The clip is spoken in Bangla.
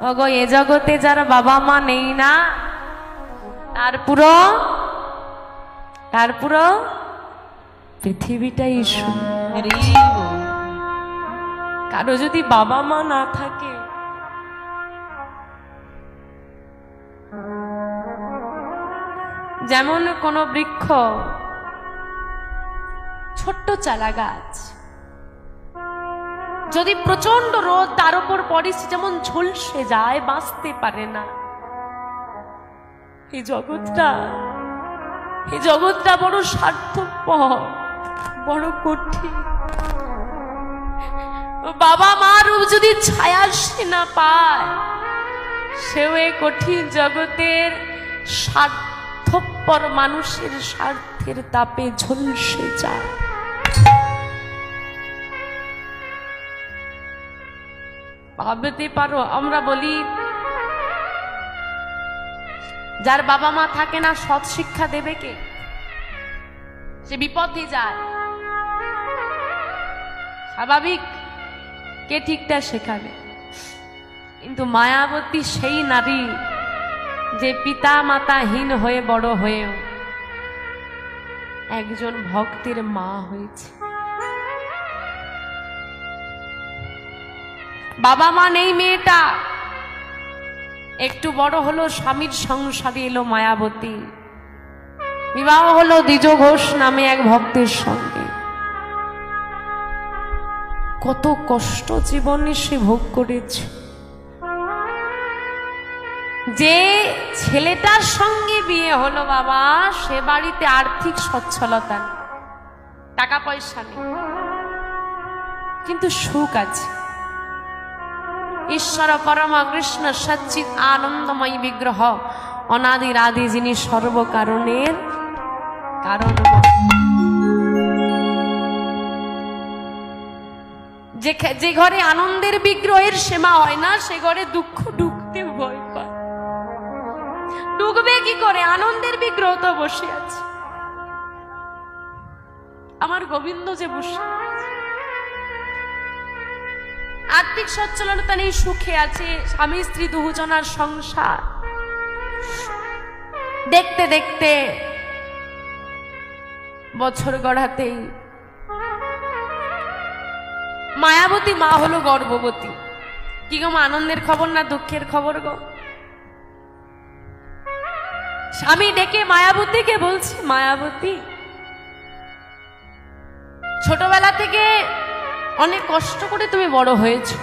ওগো এ জগতে যার বাবা মা নেই না তার পুরো পৃথিবীটাই শূন্য। কারো যদি বাবা মা না থাকে, যেমন কোন বৃক্ষ, ছোট্ট চারা গাছ, যদি প্রচন্ড রোদ তার উপর পড়ে সে যেমন ঝলসে যায়, বাঁচতে পারে না। এই জগৎটা বড় স্বার্থপর, বড় কঠিন। বাবা মা রূপ যদি ছায়া সে না পায়, সেও এই কঠিন জগতের স্বার্থপর মানুষের স্বার্থের তাপে ঝলসে যায়। ভাবতে পারো, আমরা বলি যার বাবা মা থাকে না সৎ শিক্ষা দেবে কে? সে বিপদে যায়, স্বাভাবিক, কে ঠিকটা শেখাবে? কিন্তু মায়াবতী সেই নারী যে পিতা মাতাহীন হয়ে বড় হয়েও একজন ভক্তের মা হয়েছে। বাবা মা নেই মেয়েটা, একটু বড় হলো, স্বামীর সংসারে এলো মায়াবতী, বিবাহ হলো দ্বিজ ঘোষ নামে এক ভক্তের সঙ্গে। কত কষ্ট জীবনে সে ভোগ করেছে। যে ছেলেটার সঙ্গে বিয়ে হলো বাবা, সে বাড়িতে আর্থিক সচ্ছলতা নেই, টাকা পয়সা নেই, কিন্তু সুখ আছে। ঈশ্বর পরম কৃষ্ণ সচ্চিৎ আনন্দময়ী বিগ্রহ, অনাদির আদি, যিনি সর্বকারণের কারণ। যে ঘরে আনন্দের বিগ্রহের সেবা হয় না, সে ঘরে দুঃখ ঢুকতে ভয় পায়। ঢুকবে কি করে? আনন্দের বিগ্রহ তো বসে আছে, আমার গোবিন্দ যে বসে আছে। আর্থিক সচ্ছলতা নেই, সুখে আছে, স্বামী স্ত্রী দুজনার সংসার। দেখতে দেখতে বছর গড়াতেই মায়াবতী মা হলো গর্ভবতী। কি গো, আনন্দের খবর না দুঃখের খবর গো? স্বামী ডেকে মায়াবতীকে বলছে, মায়াবতী, ছোটবেলা থেকে অনেক কষ্ট করে তুমি বড় হয়েছো,